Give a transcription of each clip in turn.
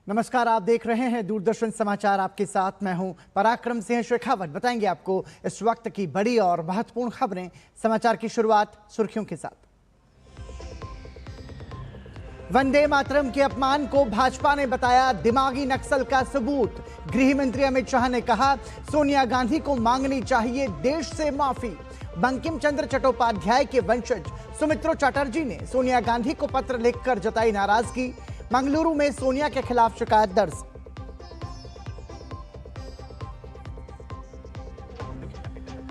नमस्कार, आप देख रहे हैं दूरदर्शन समाचार। आपके साथ मैं हूं पराक्रम सिंह शेखावत। बताएंगे आपको इस वक्त की बड़ी और महत्वपूर्ण खबरें। समाचार की शुरुआत सुर्खियों के साथ। वंदे मातरम के अपमान को भाजपा ने बताया दिमागी नक्सल का सबूत। गृह मंत्री अमित शाह ने कहा सोनिया गांधी को मांगनी चाहिए देश से माफी। बंकिम चंद्र चट्टोपाध्याय के वंशज सुमित्रो चटर्जी ने सोनिया गांधी को पत्र लिखकर जताई नाराजगी। मंगलुरु में सोनिया के खिलाफ शिकायत दर्ज।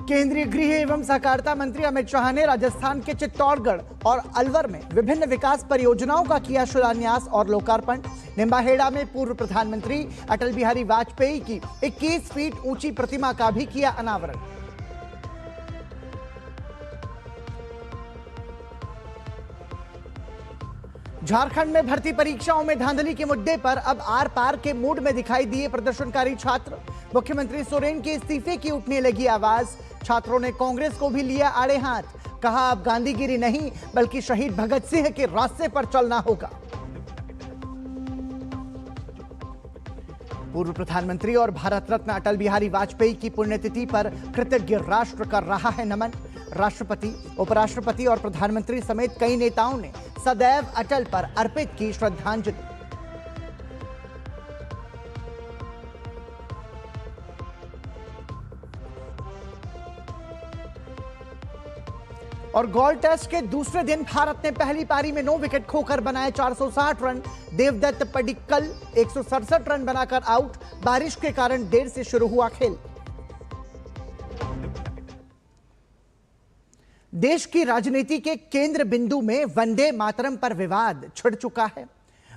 केंद्रीय गृह एवं सहकारिता मंत्री अमित शाह ने राजस्थान के चित्तौड़गढ़ और अलवर में विभिन्न विकास परियोजनाओं का किया शिलान्यास और लोकार्पण। निम्बाहेड़ा में पूर्व प्रधानमंत्री अटल बिहारी वाजपेयी की 21 फीट ऊंची प्रतिमा का भी किया अनावरण। झारखंड में भर्ती परीक्षाओं में धांधली के मुद्दे पर अब आर पार के मूड में दिखाई दिए प्रदर्शनकारी छात्र। मुख्यमंत्री सोरेन के इस्तीफे की उठने लगी आवाज। छात्रों ने कांग्रेस को भी लिया आड़े हाथ। कहा अब गांधीगिरी नहीं बल्कि शहीद भगत सिंह के रास्ते पर चलना होगा। पूर्व प्रधानमंत्री और भारत रत्न अटल बिहारी वाजपेयी की पुण्यतिथि पर कृतज्ञ राष्ट्र कर रहा है नमन। राष्ट्रपति, उपराष्ट्रपति और प्रधानमंत्री समेत कई नेताओं ने सदैव अटल पर अर्पित की श्रद्धांजलि। और गोल्ड टेस्ट के दूसरे दिन भारत ने पहली पारी में 9 विकेट खोकर बनाए 460 रन। देवदत्त पडिक्कल 167 रन बनाकर आउट। बारिश के कारण देर से शुरू हुआ खेल। देश की राजनीति के केंद्र बिंदु में वंदे मातरम पर विवाद छिड़ चुका है।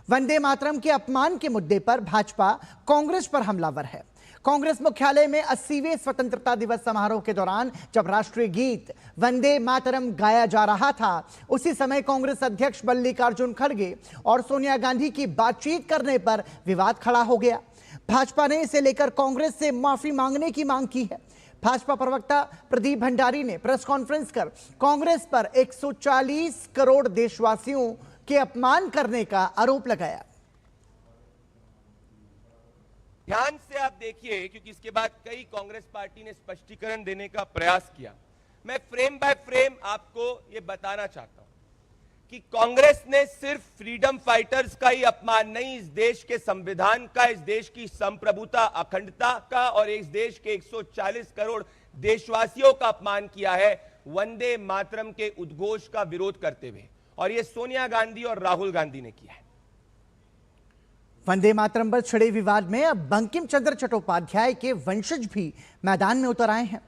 वंदे मातरम के अपमान के मुद्दे पर भाजपा कांग्रेस पर हमलावर है। कांग्रेस मुख्यालय में 80वें स्वतंत्रता दिवस समारोह के दौरान जब राष्ट्रीय गीत वंदे मातरम गाया जा रहा था, उसी समय कांग्रेस अध्यक्ष मल्लिकार्जुन खड़गे और सोनिया गांधी की बातचीत करने पर विवाद खड़ा हो गया। भाजपा ने इसे लेकर कांग्रेस से माफी मांगने की मांग की है। भाजपा प्रवक्ता प्रदीप भंडारी ने प्रेस कॉन्फ्रेंस कर कांग्रेस पर 140 करोड़ देशवासियों के अपमान करने का आरोप लगाया। ध्यान से आप देखिए, क्योंकि इसके बाद कई कांग्रेस पार्टी ने स्पष्टीकरण देने का प्रयास किया। मैं फ्रेम बाय फ्रेम आपको यह बताना चाहता हूं कि कांग्रेस ने सिर्फ फ्रीडम फाइटर्स का ही अपमान नहीं, इस देश के संविधान का, इस देश की संप्रभुता, अखंडता का और इस देश के 140 करोड़ देशवासियों का अपमान किया है वंदे मातरम के उद्घोष का विरोध करते हुए। और यह सोनिया गांधी और राहुल गांधी ने किया है। वंदे मातरम पर छिड़े विवाद में अब बंकिम चंद्र चट्टोपाध्याय के वंशज भी मैदान में उतर आए हैं।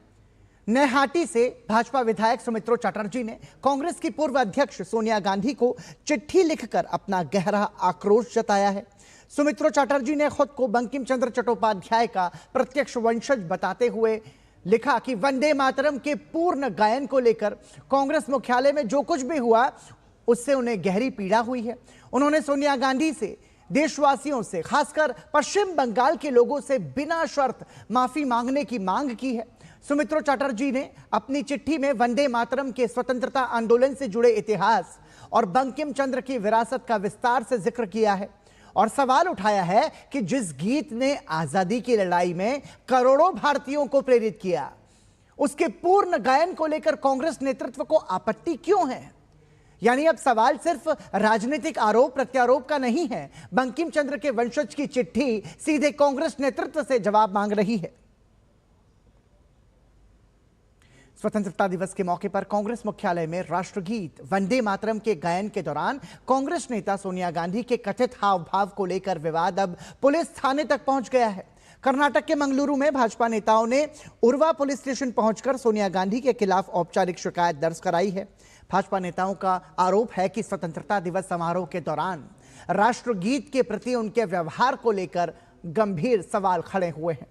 नैहाटी से भाजपा विधायक सुमित्रो चटर्जी ने कांग्रेस की पूर्व अध्यक्ष सोनिया गांधी को चिट्ठी लिखकर अपना गहरा आक्रोश जताया है। सुमित्रो चटर्जी ने खुद को बंकिम चंद्र चट्टोपाध्याय का प्रत्यक्ष वंशज बताते हुए लिखा कि वंदे मातरम के पूर्ण गायन को लेकर कांग्रेस मुख्यालय में जो कुछ भी हुआ उससे उन्हें गहरी पीड़ा हुई है। उन्होंने सोनिया गांधी से, देशवासियों से, खासकर पश्चिम बंगाल के लोगों से बिना शर्त माफी मांगने की मांग की है। सुमित्रो चटर्जी ने अपनी चिट्ठी में वंदे मातरम के स्वतंत्रता आंदोलन से जुड़े इतिहास और बंकिम चंद्र की विरासत का विस्तार से जिक्र किया है और सवाल उठाया है कि जिस गीत ने आजादी की लड़ाई में करोड़ों भारतीयों को प्रेरित किया, उसके पूर्ण गायन को लेकर कांग्रेस नेतृत्व को आपत्ति क्यों है। यानी अब सवाल सिर्फ राजनीतिक आरोप प्रत्यारोप का नहीं है। बंकिम चंद्र के वंशज की चिट्ठी सीधे कांग्रेस नेतृत्व से जवाब मांग रही है। स्वतंत्रता दिवस के मौके पर कांग्रेस मुख्यालय में राष्ट्रगीत वंदे मातरम के गायन के दौरान कांग्रेस नेता सोनिया गांधी के कथित हाव भाव को लेकर विवाद अब पुलिस थाने तक पहुंच गया है। कर्नाटक के मंगलुरु में भाजपा नेताओं ने उर्वा पुलिस स्टेशन पहुंचकर सोनिया गांधी के खिलाफ औपचारिक शिकायत दर्ज कराई है। भाजपा नेताओं का आरोप है कि स्वतंत्रता दिवस समारोह के दौरान राष्ट्रगीत के प्रति उनके व्यवहार को लेकर गंभीर सवाल खड़े हुए हैं।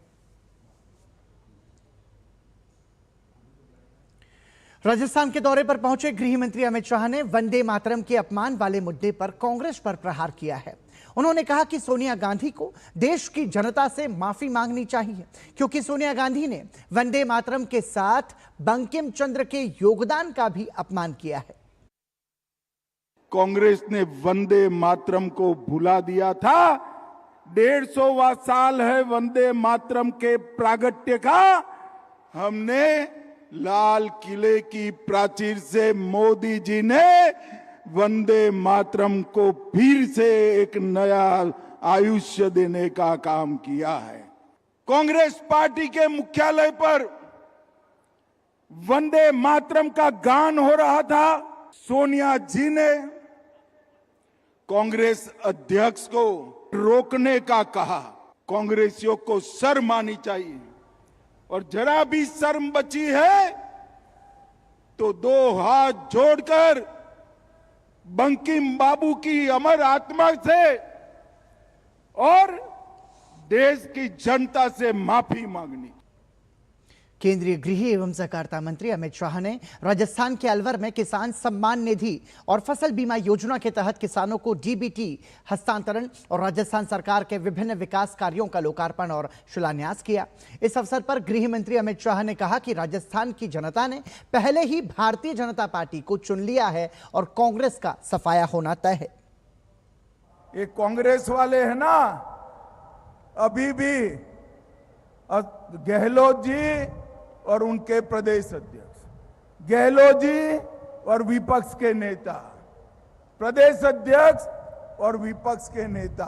राजस्थान के दौरे पर पहुंचे गृह मंत्री अमित शाह ने वंदे मातरम के अपमान वाले मुद्दे पर कांग्रेस पर प्रहार किया है। उन्होंने कहा कि सोनिया गांधी को देश की जनता से माफी मांगनी चाहिए क्योंकि सोनिया गांधी ने वंदे मातरम के साथ बंकिम चंद्र के योगदान का भी अपमान किया है। कांग्रेस ने वंदे मातरम को भुला दिया था, 150वां साल है वंदे मातरम के प्रागट्य का। हमने लाल किले की प्राचीर से मोदी जी ने वंदे मातरम को फिर से एक नया आयुष्य देने का काम किया है। कांग्रेस पार्टी के मुख्यालय पर वंदे मातरम का गान हो रहा था। सोनिया जी ने कांग्रेस अध्यक्ष को रोकने का कहा। कांग्रेसियों को शर्म आनी चाहिए, और जरा भी शर्म बची है तो दो हाथ जोड़कर बंकिम बाबू की अमर आत्मा से और देश की जनता से माफी मांगनी। केंद्रीय गृह एवं सहकारिता मंत्री अमित शाह ने राजस्थान के अलवर में किसान सम्मान निधि और फसल बीमा योजना के तहत किसानों को डीबीटी हस्तांतरण और राजस्थान सरकार के विभिन्न विकास कार्यों का लोकार्पण और शिलान्यास किया। इस अवसर पर गृह मंत्री अमित शाह ने कहा कि राजस्थान की जनता ने पहले ही भारतीय जनता पार्टी को चुन लिया है और कांग्रेस का सफाया होना तय है। ये कांग्रेस वाले है ना, अभी भी गहलोत जी और उनके प्रदेश अध्यक्ष, गहलोत जी और विपक्ष के नेता, प्रदेश अध्यक्ष और विपक्ष के नेता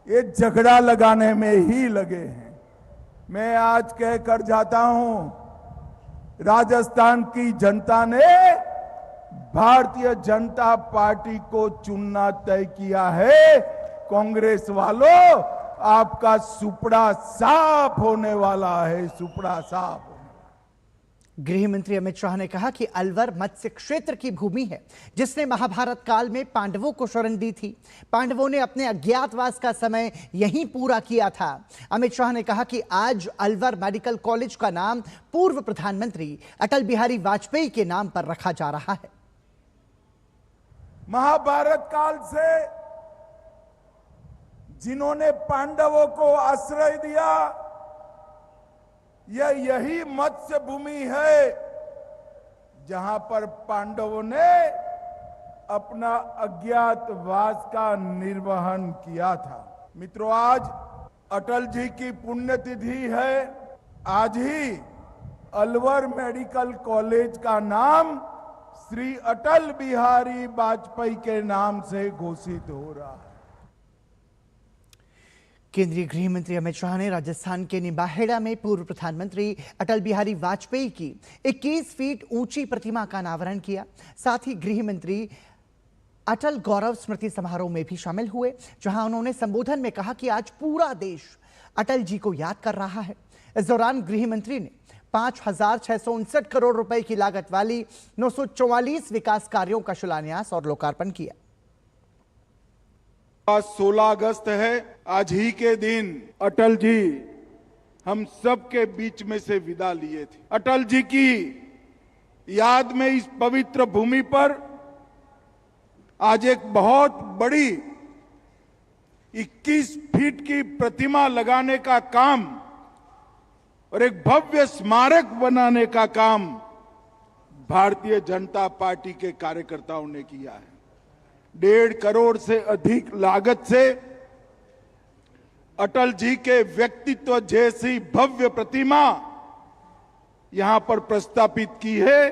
ये झगड़ा लगाने में ही लगे हैं। मैं आज कह कर जाता हूं, राजस्थान की जनता ने भारतीय जनता पार्टी को चुनना तय किया है। कांग्रेस वालों, आपका सुपड़ा साफ होने वाला है, सुपड़ा साफ। गृह मंत्री अमित शाह ने कहा कि अलवर मत्स्य क्षेत्र की भूमि है जिसने महाभारत काल में पांडवों को शरण दी थी। पांडवों ने अपने अज्ञातवास का समय यहीं पूरा किया था। अमित शाह ने कहा कि आज अलवर मेडिकल कॉलेज का नाम पूर्व प्रधानमंत्री अटल बिहारी वाजपेयी के नाम पर रखा जा रहा है। महाभारत काल से जिन्होंने पांडवों को आश्रय दिया, यही मत्स्य भूमि है जहां पर पांडवों ने अपना अज्ञातवास का निर्वहन किया था। मित्रों, आज अटल जी की पुण्यतिथि है। आज ही अलवर मेडिकल कॉलेज का नाम श्री अटल बिहारी वाजपेयी के नाम से घोषित हो रहा है। केंद्रीय गृह मंत्री अमित शाह ने राजस्थान के निम्बाहेड़ा में पूर्व प्रधानमंत्री अटल बिहारी वाजपेयी की 21 फीट ऊंची प्रतिमा का अनावरण किया। साथ ही गृह मंत्री अटल गौरव स्मृति समारोह में भी शामिल हुए, जहां उन्होंने संबोधन में कहा कि आज पूरा देश अटल जी को याद कर रहा है। इस दौरान गृह मंत्री ने 5,659 करोड़ रुपए की लागत वाली 944 विकास कार्यों का शिलान्यास और लोकार्पण किया। 16 अगस्त है। आज ही के दिन अटल जी हम सब के बीच में से विदा लिए थे। अटल जी की याद में इस पवित्र भूमि पर आज एक बहुत बड़ी 21 फीट की प्रतिमा लगाने का काम और एक भव्य स्मारक बनाने का काम भारतीय जनता पार्टी के कार्यकर्ताओं ने किया है। 1.5 करोड़ से अधिक लागत से अटल जी के व्यक्तित्व जैसी भव्य प्रतिमा यहां पर प्रस्तापित की है।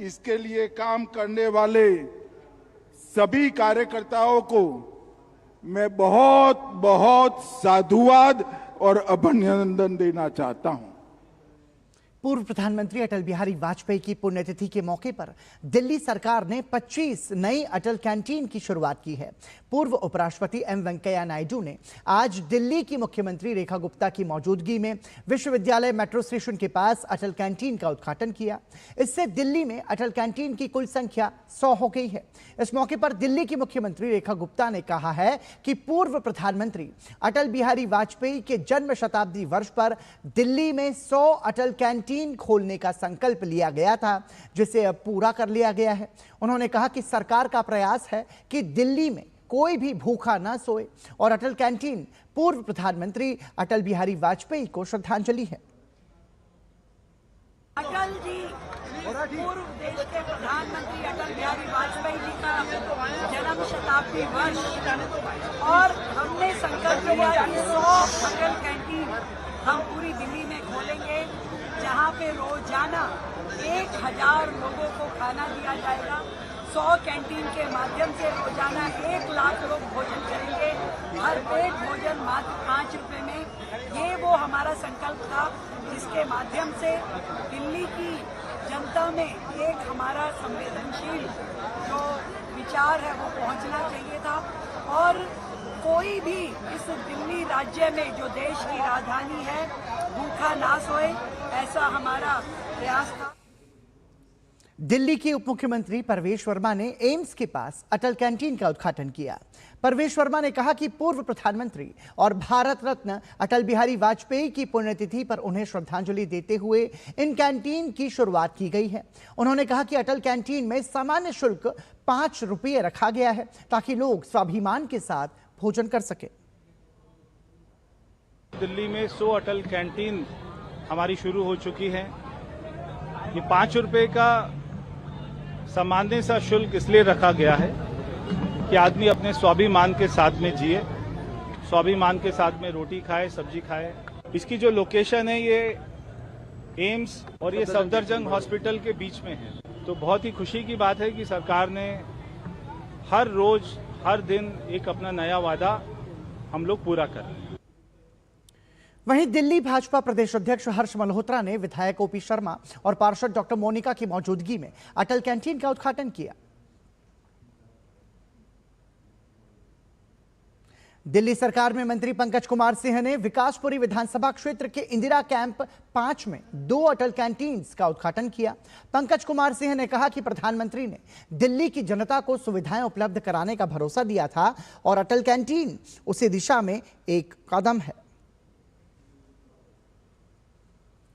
इसके लिए काम करने वाले सभी कार्यकर्ताओं को मैं बहुत बहुत साधुवाद और अभिनंदन देना चाहता हूं। पूर्व प्रधानमंत्री अटल बिहारी वाजपेयी की पुण्यतिथि के मौके पर दिल्ली सरकार ने 25 नई अटल कैंटीन की शुरुआत की है। पूर्व उपराष्ट्रपति एम वेंकैया नायडू ने आज दिल्ली की मुख्यमंत्री रेखा गुप्ता की मौजूदगी में विश्वविद्यालय मेट्रो स्टेशन के पास अटल कैंटीन का उद्घाटन किया। इससे दिल्ली में अटल कैंटीन की कुल संख्या 100 हो गई है। इस मौके पर दिल्ली की मुख्यमंत्री रेखा गुप्ता ने कहा है कि पूर्व प्रधानमंत्री अटल बिहारी वाजपेयी के जन्म शताब्दी वर्ष पर दिल्ली में 100 अटल कैंटीन खोलने का संकल्प लिया गया था, जिसे अब पूरा कर लिया गया है। उन्होंने कहा कि सरकार का प्रयास है कि दिल्ली में कोई भी भूखा ना सोए और अटल कैंटीन पूर्व प्रधानमंत्री अटल बिहारी वाजपेयी को श्रद्धांजलि है। अटल जी पूर्व देश के प्रधानमंत्री अटल बिहारी वाजपेयी जी का जन्म शताब्दी शताब्दी वर्ष और हमने संकल्प लिया कि 100 अटल कैंटीन हम पूरी दिल्ली में खोलेंगे, जहाँ पे रोजाना 1000 लोगों को खाना दिया जाएगा। 100 कैंटीन के माध्यम से रोजाना 1 लाख लोग भोजन करेंगे, हर पेट भोजन मात्र 5 रुपए में। ये वो हमारा संकल्प था जिसके माध्यम से दिल्ली की जनता में एक हमारा संवेदनशील जो विचार है वो पहुंचना चाहिए था, और कोई भी इस दिल्ली राज्य में जो देश की राजधानी है भूखा ना सोए, ऐसा हमारा प्रयास था। दिल्ली के उप मुख्यमंत्री परवेश वर्मा ने एम्स के पास अटल कैंटीन का उद्घाटन किया। परवेश वर्मा ने कहा कि पूर्व प्रधानमंत्री और भारत रत्न अटल बिहारी वाजपेयी की पुण्यतिथि पर उन्हें श्रद्धांजलि देते हुए इन कैंटीन की शुरुआत की गई है। उन्होंने कहा कि अटल कैंटीन में सामान्य शुल्क 5 रुपये रखा गया है ताकि लोग स्वाभिमान के साथ भोजन कर सके। दिल्ली में 100 अटल कैंटीन हमारी शुरू हो चुकी है। ये 5 रुपए का सामान्य सा शुल्क इसलिए रखा गया है कि आदमी अपने स्वाभिमान के साथ में जिए, स्वाभिमान के साथ में रोटी खाए, सब्जी खाए। इसकी जो लोकेशन है ये एम्स और ये सफदरजंग हॉस्पिटल के बीच में है, तो बहुत ही खुशी की बात है कि सरकार ने हर रोज हर दिन एक अपना नया वादा हम लोग पूरा कर रहे हैं। वहीं दिल्ली भाजपा प्रदेश अध्यक्ष हर्ष मल्होत्रा ने विधायक ओपी शर्मा और पार्षद डॉक्टर मोनिका की मौजूदगी में अटल कैंटीन का उद्घाटन किया। दिल्ली सरकार में मंत्री पंकज कुमार सिंह ने विकासपुरी विधानसभा क्षेत्र के इंदिरा कैंप 5 में 2 अटल कैंटीन्स का उद्घाटन किया। पंकज कुमार सिंह ने कहा कि प्रधानमंत्री ने दिल्ली की जनता को सुविधाएं उपलब्ध कराने का भरोसा दिया था और अटल कैंटीन उसी दिशा में एक कदम है।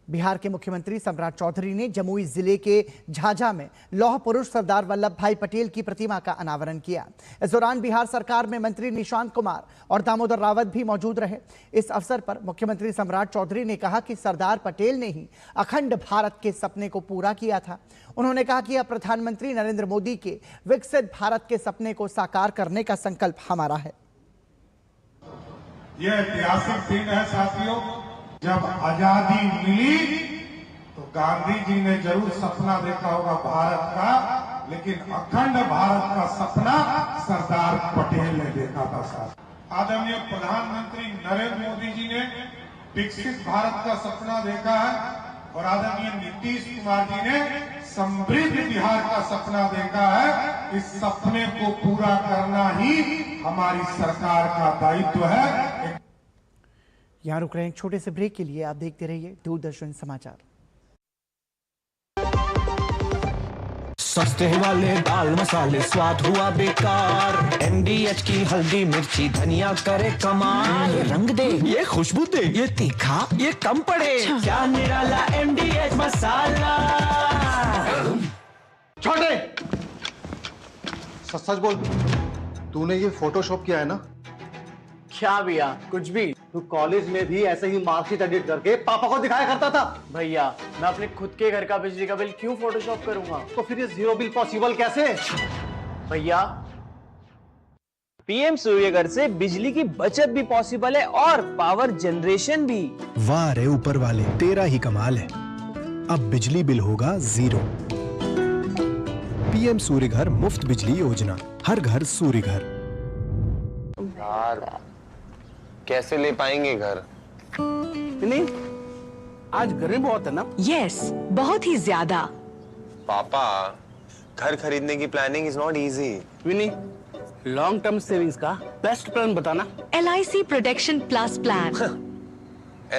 बिहार के मुख्यमंत्री सम्राट चौधरी ने जमुई जिले के झाझा में लौह पुरुष सरदार वल्लभ भाई पटेल की प्रतिमा का अनावरण किया। इस दौरान बिहार सरकार में मंत्री निशांत कुमार और दामोदर रावत भी मौजूद रहे। इस अवसर पर मुख्यमंत्री सम्राट चौधरी ने कहा कि सरदार पटेल ने ही अखंड भारत के सपने को पूरा किया था। उन्होंने कहा कि अब प्रधानमंत्री नरेंद्र मोदी के विकसित भारत के सपने को साकार करने का संकल्प हमारा है। यह ऐतिहासिक दिन है साथियों। जब आजादी मिली तो गांधी जी ने जरूर सपना देखा होगा भारत का, लेकिन अखंड भारत का सपना सरदार पटेल ने देखा था। साथ आदरणीय प्रधानमंत्री नरेंद्र मोदी जी ने विकसित भारत का सपना देखा है और आदरणीय नीतीश कुमार जी ने समृद्ध बिहार का सपना देखा है। इस सपने को पूरा करना ही हमारी सरकार का दायित्व है। यहां रुक रहे हैं एक छोटे से ब्रेक के लिए। आप देखते रहिए दूरदर्शन समाचार। सस्ते वाले दाल मसाले स्वाद हुआ बेकार। एमडीएच की हल्दी मिर्ची धनिया करे कमाल। ये रंग दे, ये खुशबू दे, ये तीखा, ये कम पड़े। क्या निराला एमडीएच मसाला। छोटे सच बोल, तूने ये फोटोशॉप किया है ना? क्या भैया, कुछ भी। तू कॉलेज में भी ऐसे ही मार्कशीट एडिट करके पापा को दिखाया करता था। भैया मैं अपने खुद के घर का बिजली का बिल क्यों फोटोशॉप करूंगा? तो फिर ये जीरो बिल पॉसिबल कैसे? भैया पीएम सूर्यघर से बिजली की बचत भी पॉसिबल है और पावर जनरेशन भी। वाह रे ऊपर वाले, तेरा ही कमाल है। अब बिजली बिल होगा 0। पीएम सूर्यघर मुफ्त बिजली योजना, हर घर सूर्यघर। यार कैसे ले पाएंगे घर? नहीं, आज गर्मी बहुत है ना? यस, बहुत ही ज्यादा। पापा, घर खरीदने की planning is not easy. Vinny, long term savings का बेस्ट प्लान बताना। LIC protection plus plan.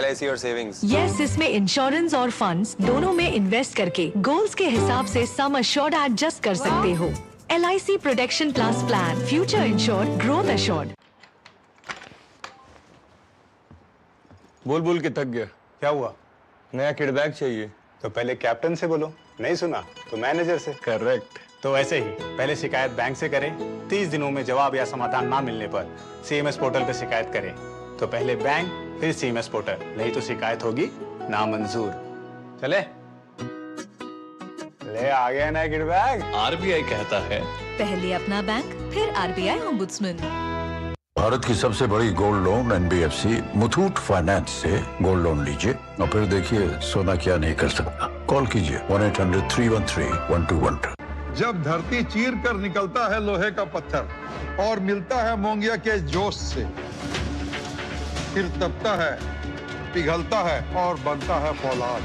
LIC और सेविंग्स। यस, इसमें इंश्योरेंस और फंड्स दोनों में इन्वेस्ट करके गोल्स के हिसाब से सम अश्योर्ड एडजस्ट कर सकते हो। LIC protection plus plan, future insured, growth assured. बोल बोल के थक गया। क्या हुआ? नया किड बैग चाहिए। तो पहले कैप्टन से बोलो, नहीं सुना तो मैनेजर से। करेक्ट। तो ऐसे ही पहले शिकायत बैंक से करें, 30 दिनों में जवाब या समाधान ना मिलने पर CMS पोर्टल पे शिकायत करें। तो पहले बैंक फिर CMS पोर्टल, नहीं तो शिकायत होगी नामंजूर। चले ले आ गया ना किड बैग। RBI कहता है पहले अपना बैंक, फिर आरबीआई ओम्बुड्समैन। भारत की सबसे बड़ी gold loan NBFC Muthoot finance से गोल्ड लोन लीजिए और फिर देखिए सोना क्या नहीं कर सकता। कॉल कीजिए 1-800-313-1212। जब धरती चीर कर निकलता है लोहे का पत्थर और मिलता है मोंगिया के जोश से, फिर तपता है, पिघलता है और बनता है फौलाद।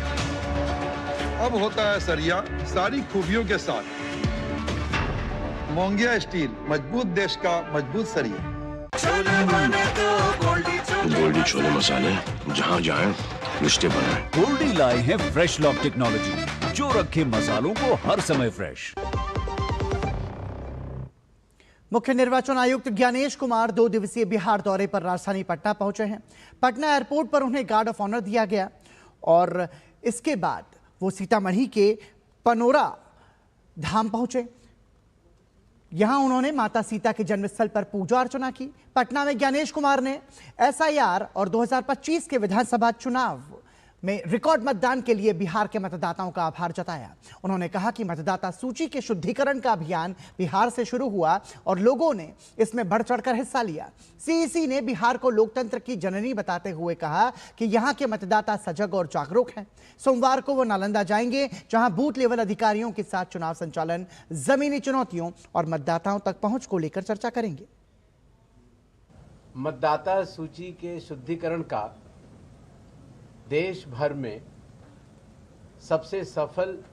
अब होता है सरिया सारी खूबियों के साथ। मोंगिया स्टील, मजबूत देश का मजबूत सरिया। गोल्डी छोले मसाले, जहाँ जाए रिश्ते बनाए। गोल्डी लाए हैं फ्रेश लॉक टेक्नोलॉजी, जो रखे मसालों को हर समय फ्रेश। मुख्य निर्वाचन आयुक्त ज्ञानेश कुमार 2 दिवसीय बिहार दौरे पर राजधानी पटना पहुंचे हैं। पटना एयरपोर्ट पर उन्हें गार्ड ऑफ ऑनर दिया गया और इसके बाद वो सीतामढ़ी के पनोरा धाम पहुंचे। यहां उन्होंने माता सीता के जन्मस्थल पर पूजा अर्चना की। पटना में ज्ञानेश कुमार ने एसआईआर और 2025 के विधानसभा चुनाव में रिकॉर्ड मतदान के लिए बिहार के मतदाताओं का आभार जताया। उन्होंने कहा कि मतदाता सूची के शुद्धिकरण का अभियान बिहार से शुरू हुआ और लोगों ने इसमें बढ़ चढ़कर हिस्सा लिया। सीईसी ने बिहार को लोकतंत्र की जननी बताते हुए कहा कि यहां के मतदाता सजग और जागरूक हैं। सोमवार को वो नालंदा जाएंगे, जहां बूथ लेवल अधिकारियों के साथ चुनाव संचालन, जमीनी चुनौतियों और मतदाताओं तक पहुंच को लेकर चर्चा करेंगे। मतदाता सूची के शुद्धिकरण का देश भर में सबसे सफल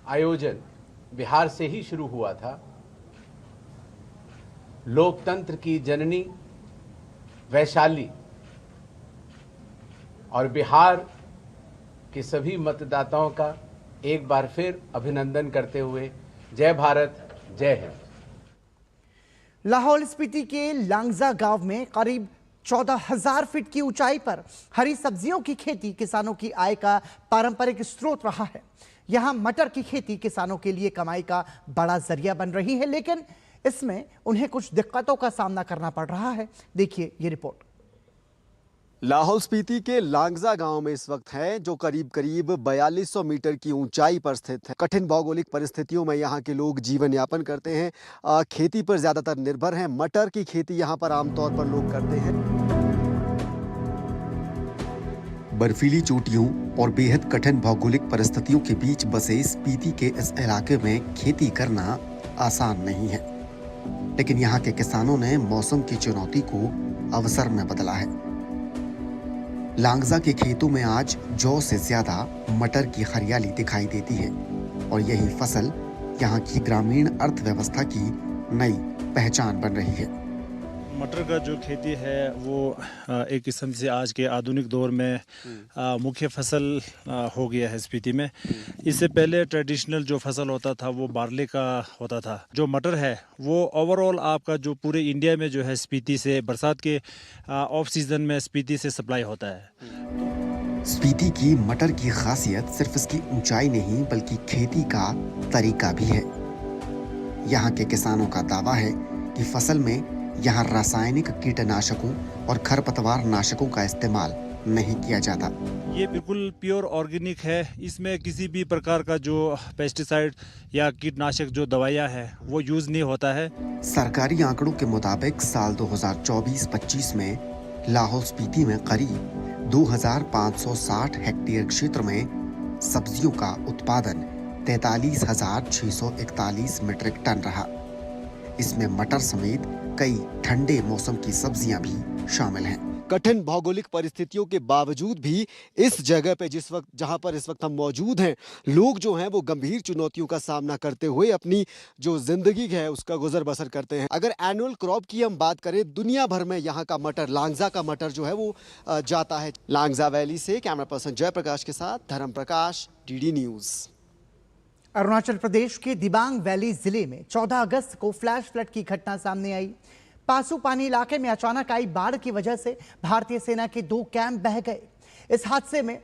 आयोजन बिहार से ही शुरू हुआ था। लोकतंत्र की जननी वैशाली और बिहार के सभी मतदाताओं का एक बार फिर अभिनंदन करते हुए जय भारत, जय हिंद। लाहौल स्पीति के लांगजा गांव में करीब 14,000 फीट की ऊंचाई पर हरी सब्जियों की खेती किसानों की आय का पारंपरिक स्रोत रहा है। यहां मटर की खेती किसानों के लिए कमाई का बड़ा जरिया बन रही है, लेकिन इसमें उन्हें कुछ दिक्कतों का सामना करना पड़ रहा है। देखिए ये रिपोर्ट। लाहौल स्पीति के लांगजा गांव में इस वक्त है, जो करीब 4200 मीटर की ऊंचाई पर स्थित है। कठिन भौगोलिक परिस्थितियों में यहाँ के लोग जीवन यापन करते हैं, खेती पर ज्यादातर निर्भर हैं। मटर की खेती यहाँ पर आमतौर पर लोग करते हैं। बर्फीली चोटियों और बेहद कठिन भौगोलिक परिस्थितियों के बीच बसे स्पीति के इस इलाके में खेती करना आसान नहीं है, लेकिन यहाँ के किसानों ने मौसम की चुनौती को अवसर में बदला है। लांगजा के खेतों में आज जौ से ज्यादा मटर की हरियाली दिखाई देती है और यही फसल यहाँ की ग्रामीण अर्थव्यवस्था की नई पहचान बन रही है। मटर का जो खेती है वो एक किस्म से आज के आधुनिक दौर में मुख्य फसल हो गया है स्पीति में। इससे पहले ट्रेडिशनल जो फसल होता था वो बार्ले का होता था। जो मटर है वो ओवरऑल आपका जो पूरे इंडिया में जो है स्पीति से बरसात के ऑफ सीजन में स्पीति से सप्लाई होता है। स्पीति की मटर की खासियत सिर्फ इसकी ऊंचाई नहीं बल्कि खेती का तरीका भी है। यहाँ के किसानों का दावा है कि फसल में यहाँ रासायनिक कीटनाशकों और खरपतवार नाशकों का इस्तेमाल नहीं किया जाता। ये बिल्कुल प्योर ऑर्गेनिक है। इसमें किसी भी प्रकार का जो पेस्टिसाइड या कीटनाशक जो दवाइयाँ है वो यूज नहीं होता है। सरकारी आंकड़ों के मुताबिक साल 2024-25 में लाहौल स्पीति में करीब 2560 हेक्टेयर क्षेत्र में सब्जियों का उत्पादन 43,641 मीट्रिक टन रहा। इसमें मटर समेत कई ठंडे मौसम की सब्जियां भी शामिल हैं। कठिन भौगोलिक परिस्थितियों के बावजूद भी इस जगह पे जहां पर इस वक्त हम मौजूद हैं, लोग जो हैं वो गंभीर चुनौतियों का सामना करते हुए अपनी जो जिंदगी है उसका गुजर बसर करते हैं। अगर एनुअल क्रॉप की हम बात करें, दुनिया भर में यहाँ का मटर, लांगजा का मटर जो है वो जाता है। लांगजा वैली से कैमरा पर्सन जयप्रकाश के साथ धर्म प्रकाश, डीडी न्यूज। अरुणाचल प्रदेश के दिबांग वैली जिले में 14 अगस्त को फ्लैश फ्लड की घटना सामने आई। पासुपानी इलाके में अचानक आई बाढ़ की वजह से भारतीय सेना के 2 कैंप बह गए। इस हादसे में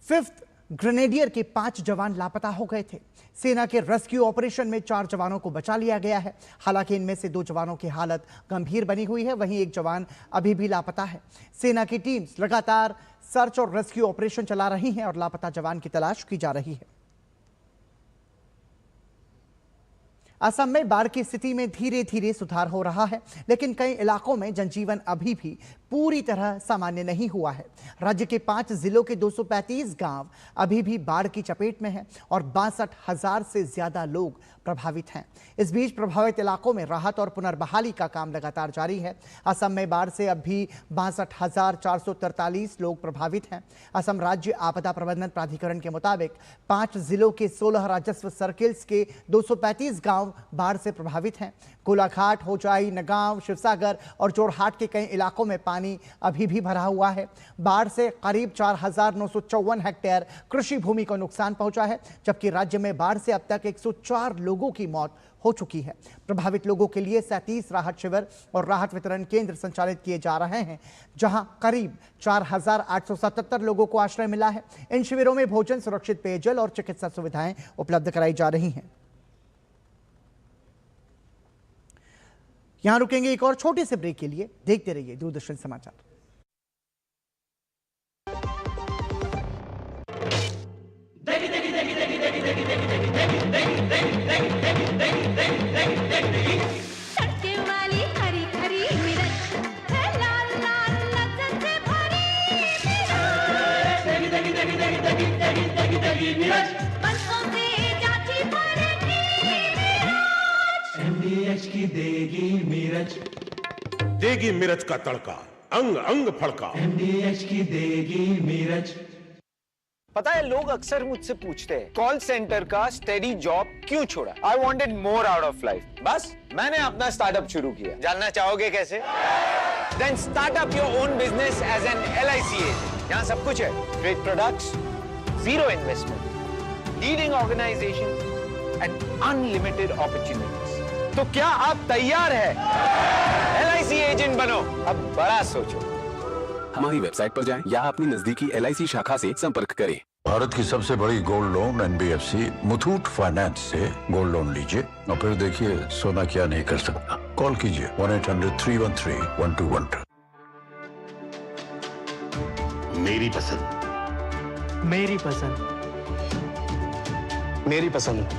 5th ग्रेनेडियर के 5 जवान लापता हो गए थे। सेना के रेस्क्यू ऑपरेशन में 4 जवानों को बचा लिया गया है। हालांकि इनमें से 2 जवानों की हालत गंभीर बनी हुई है, वहीं 1 जवान अभी भी लापता है। सेना की टीम्स लगातार सर्च और रेस्क्यू ऑपरेशन चला रही हैं और लापता जवान की तलाश की जा रही है। असम में बाढ़ की स्थिति में धीरे धीरे सुधार हो रहा है, लेकिन कई इलाकों में जनजीवन अभी भी पूरी तरह सामान्य नहीं हुआ है। राज्य के 5 जिलों के 235 गांव अभी भी बाढ़ की चपेट में हैं और 62,000 से ज्यादा लोग प्रभावित हैं। इस बीच प्रभावित इलाकों में राहत और पुनर्बहाली का काम लगातार जारी है। असम में बाढ़ से अब भी 62,443 लोग प्रभावित हैं। असम राज्य आपदा प्रबंधन प्राधिकरण के मुताबिक 5 जिलों के 16 राजस्व सर्किल्स के 235 गांव बाढ़ से प्रभावित हैं। कोलाघाट, होजाई, नगांव, शिवसागर और जोरहाट के कई इलाकों में पानी अभी भी भरा हुआ है। बाढ़ से करीब 4,954 हेक्टेयर कृषि भूमि को नुकसान पहुंचा है, जबकि राज्य में बाढ़ से अब तक 104 लोगों की मौत हो चुकी है। प्रभावित लोगों के लिए 37 राहत शिविर और राहत वितरण केंद्र संचालित किए जा रहे हैं, जहां करीब 4,877 लोगों को आश्रय मिला है। इन शिविरों में भोजन, सुरक्षित पेयजल और चिकित्सा सुविधाएं उपलब्ध कराई जा रही हैं। यहां रुकेंगे एक और छोटे से ब्रेक के लिए। देखते रहिए दूरदर्शन समाचार। MDH की देगी मिर्च, देगी मिर्च का तड़का, अंग अंग फड़का। MDH की देगी मिर्च। पता है, लोग अक्सर मुझसे पूछते हैं कॉल सेंटर का स्टेडी जॉब क्यों छोड़ा। I wanted more out of life. बस मैंने अपना स्टार्टअप शुरू किया। जानना चाहोगे कैसे? Then start up your own business as an LIC agent. यहाँ सब कुछ है, great products, zero investment, leading organisation and unlimited opportunities. तो क्या आप तैयार है? LIC एजेंट बनो, अब बड़ा सोचो। हमारी वेबसाइट पर जाएं या अपनी नजदीकी LIC शाखा से संपर्क करें। भारत की सबसे बड़ी gold loan NBFC Muthoot finance से गोल्ड लोन लीजिए और फिर देखिए सोना क्या नहीं कर सकता। कॉल कीजिए 1-800-313-1212। मेरी पसंद, मेरी पसंद, मेरी पसंद,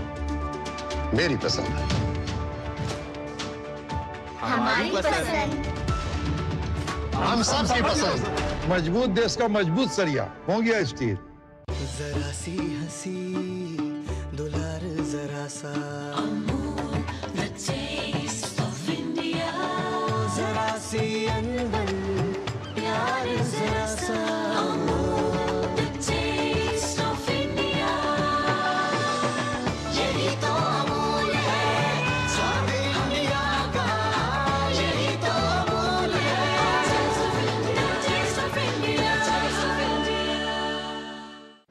मेरी पसंद, हमारी पसंद, हम सबकी पसंद। मजबूत देश का मजबूत सरिया हो गया स्टील। जरा सी हंसी दुलार जरा सा, जरा सी अनबन प्यार जरा सा, यही तो अमूल है, स्वाद इंडिया का, यही तो अमूल है, टेस्ट ऑफ इंडिया।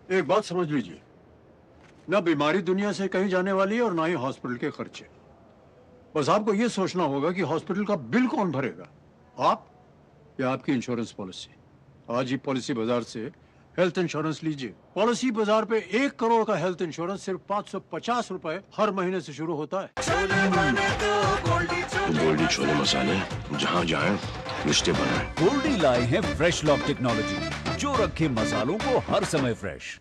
एक बात समझ लीजिए, ना बीमारी दुनिया से कहीं जाने वाली है और ना ही हॉस्पिटल के खर्चे। बस आपको यह सोचना होगा कि हॉस्पिटल का बिल कौन भरेगा, आप या आपकी इंश्योरेंस पॉलिसी। आज ही पॉलिसी बाजार से हेल्थ इंश्योरेंस लीजिए। पॉलिसी बाजार पे 1 करोड़ का हेल्थ इंश्योरेंस सिर्फ 550 रुपए हर महीने से शुरू होता है। गोल्डी छोले मसाले, जहाँ जाए रिश्ते बनाए। गोल्डी लाए हैं फ्रेश लॉक टेक्नोलॉजी, जो रखे मसालों को हर समय फ्रेश।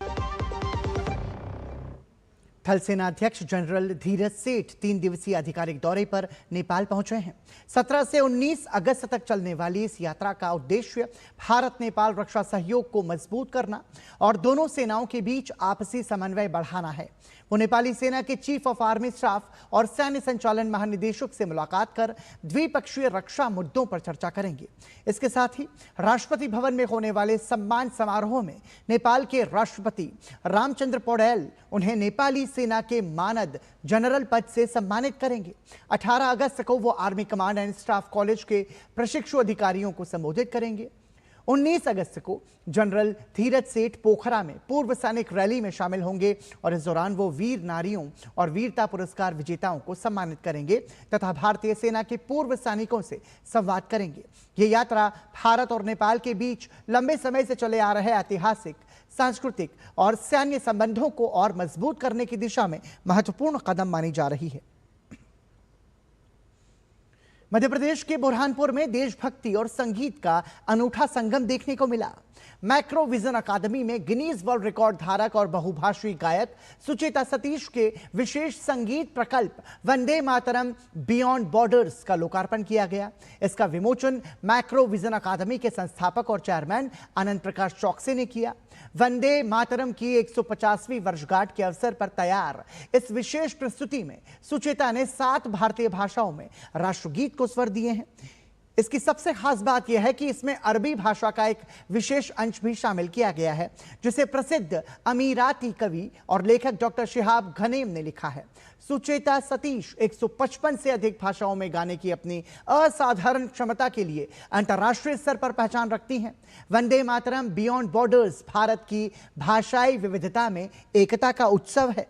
थल सेनाध्यक्ष जनरल धीरज सेठ 3 दिवसीय आधिकारिक दौरे पर नेपाल पहुंचे हैं। 17 से 19 अगस्त तक चलने वाली इस यात्रा का उद्देश्य भारत नेपाल रक्षा सहयोग को मजबूत करना और दोनों सेनाओं के बीच आपसी समन्वय बढ़ाना है। वो नेपाली सेना के चीफ ऑफ आर्मी स्टाफ और सैन्य संचालन महानिदेशक से मुलाकात कर द्विपक्षीय रक्षा मुद्दों पर चर्चा करेंगे। इसके साथ ही राष्ट्रपति भवन में होने वाले सम्मान समारोह में नेपाल के राष्ट्रपति रामचंद्र पौडेल उन्हें नेपाली सेना के मानद जनरल पद से सम्मानित करेंगे। 18 अगस्त को वो army command and staff college के प्रशिक्षु अधिकारियों को संबोधित करेंगे। 19 अगस्त को जनरल धीरज सेठ पोखरा में पूर्व सैनिक रैली में शामिल होंगे और इस दौरान वो वीर नारियों और वीरता पुरस्कार विजेताओं को सम्मानित करेंगे तथा भारतीय सेना के पूर्व सैनिकों से संवाद करेंगे। ये यात्रा भारत और नेपाल के बीच लंबे समय से चले आ रहे ऐतिहासिक, सांस्कृतिक और सैन्य संबंधों को और मजबूत करने की दिशा में महत्वपूर्ण कदम मानी जा रही है। मध्य प्रदेश के बुरहानपुर में देशभक्ति और संगीत का अनूठा संगम देखने को मिला। मैक्रो विजन अकादमी में गिनीज वर्ल्ड रिकॉर्ड धारक और बहुभाषी गायक सुचेता सतीश के विशेष संगीत प्रकल्प वंदे मातरम बियॉन्ड बॉर्डर्स का लोकार्पण किया गया। इसका विमोचन मैक्रो विजन अकादमी के संस्थापक और चेयरमैन आनंद प्रकाश चौकसे ने किया। वंदे मातरम की 150वीं वर्षगांठ के अवसर पर तैयार इस विशेष प्रस्तुति में सुचेता ने 7 भारतीय भाषाओं में राष्ट्रगीत को स्वर दिए हैं। इसकी सबसे खास बात यह है कि इसमें अरबी भाषा का एक विशेष अंश भी शामिल किया गया है, जिसे प्रसिद्ध अमीराती कवि और लेखक डॉक्टर शिहाब घनेम ने लिखा है। सुचेता सतीश 155 से अधिक भाषाओं में गाने की अपनी असाधारण क्षमता के लिए अंतर्राष्ट्रीय स्तर पर पहचान रखती हैं। वंदे मातरम बियॉन्ड बॉर्डर्स भारत की भाषाई विविधता में एकता का उत्सव है।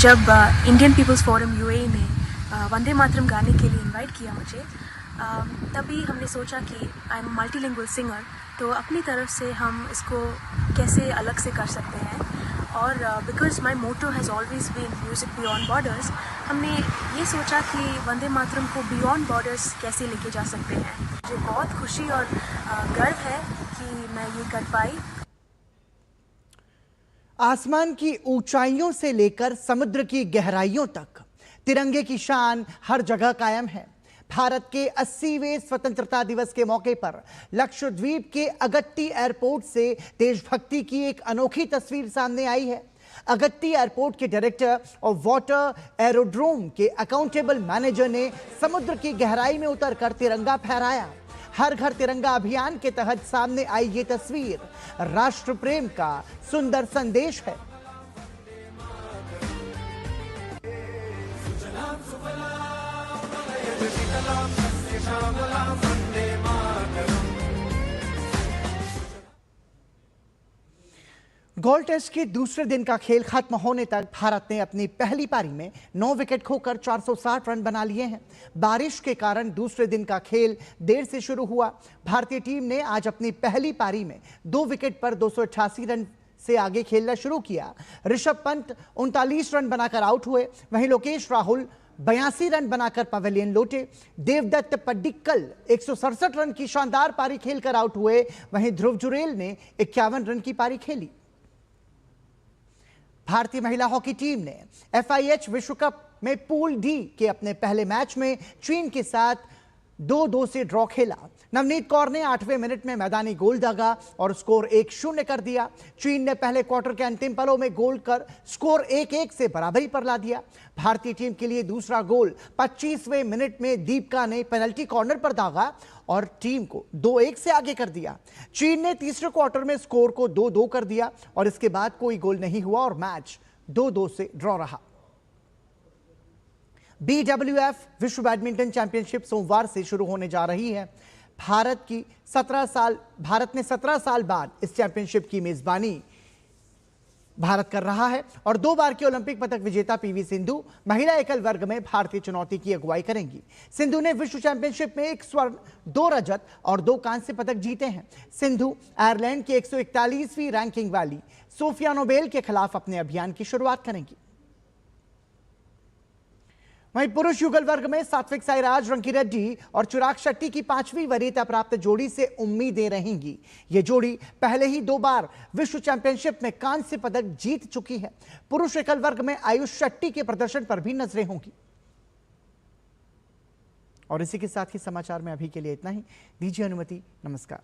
जब इंडियन पीपल्स फोरम यूएई ने वंदे मातरम गाने के लिए इनवाइट किया मुझे, तभी हमने सोचा कि आई एम मल्टीलिंगुअल सिंगर, तो अपनी तरफ से हम इसको कैसे अलग से कर सकते हैं। और because my motto has always been music beyond borders, हमने ये सोचा कि वंदे मातरम को बियॉन्ड बॉर्डर्स कैसे लेके जा सकते हैं। मुझे बहुत खुशी और गर्व है कि मैं ये कर पाई। आसमान की ऊंचाइयों से लेकर समुद्र की गहराइयों तक तिरंगे की शान हर जगह कायम है। भारत के 80वें स्वतंत्रता दिवस के मौके पर लक्षद्वीप के अगत्ती एयरपोर्ट से देशभक्ति की एक अनोखी तस्वीर सामने आई है। अगत्ती एयरपोर्ट के डायरेक्टर और वाटर एरोड्रोम के अकाउंटेबल मैनेजर ने समुद्र की गहराई में उतरकर तिरंगा फहराया। हर घर तिरंगा अभियान के तहत सामने आई ये तस्वीर राष्ट्र प्रेम का सुंदर संदेश है। गोल्ड टेस्ट के दूसरे दिन का खेल खत्म होने तक भारत ने अपनी पहली पारी में 9 विकेट खोकर 460 रन बना लिए हैं। बारिश के कारण दूसरे दिन का खेल देर से शुरू हुआ। भारतीय टीम ने आज अपनी पहली पारी में 2 विकेट पर 288 रन से आगे खेलना शुरू किया। ऋषभ पंत 39 रन बनाकर आउट हुए, वहीं लोकेश राहुल 82 रन बनाकर पवेलियन लौटे। देवदत्त पड्डिक्कल 167 रन की शानदार पारी खेलकर आउट हुए, वहीं ध्रुव जुरेल ने 51 रन की पारी खेली। भारतीय महिला हॉकी टीम ने FIH विश्व कप में पूल डी के अपने पहले मैच में चीन के साथ 2-2 से ड्रॉ खेला। नवनीत कौर ने 8वें मिनट में मैदानी गोल दागा और स्कोर 1-0 कर दिया। चीन ने पहले क्वार्टर के अंतिम पलों में गोल कर स्कोर 1-1 से बराबरी पर ला दिया। भारतीय टीम के लिए दूसरा गोल 25वें मिनट में दीपिका ने पेनल्टी कॉर्नर पर दागा और टीम को 2-1 से आगे कर दिया। चीन ने तीसरे क्वार्टर में स्कोर को 2-2 कर दिया और इसके बाद कोई गोल नहीं हुआ और मैच 2-2 से ड्रॉ रहा। BWF विश्व बैडमिंटन चैंपियनशिप सोमवार से शुरू होने जा रही है। भारत ने 17 साल बाद इस चैंपियनशिप की मेजबानी भारत कर रहा है और 2 बार की ओलंपिक पदक विजेता PV सिंधु महिला एकल वर्ग में भारतीय चुनौती की अगुवाई करेंगी। सिंधु ने विश्व चैंपियनशिप में 1 स्वर्ण, 2 रजत और 2 कांस्य पदक जीते हैं। सिंधु आयरलैंड की 141वीं रैंकिंग वाली सोफिया नोबेल के खिलाफ अपने अभियान की शुरुआत करेंगी। वहीं पुरुष युगल वर्ग में सात्विक साईराज, रंकीरेड्डी और चिराग शेट्टी की 5वीं वरीयता प्राप्त जोड़ी से उम्मीदें रहेंगी। ये जोड़ी पहले ही 2 बार विश्व चैंपियनशिप में कांस्य पदक जीत चुकी है। पुरुष एकल वर्ग में आयुष शेट्टी के प्रदर्शन पर भी नजरें होंगी। और इसी के साथ ही समाचार में अभी के लिए इतना ही। दीजिए अनुमति। नमस्कार।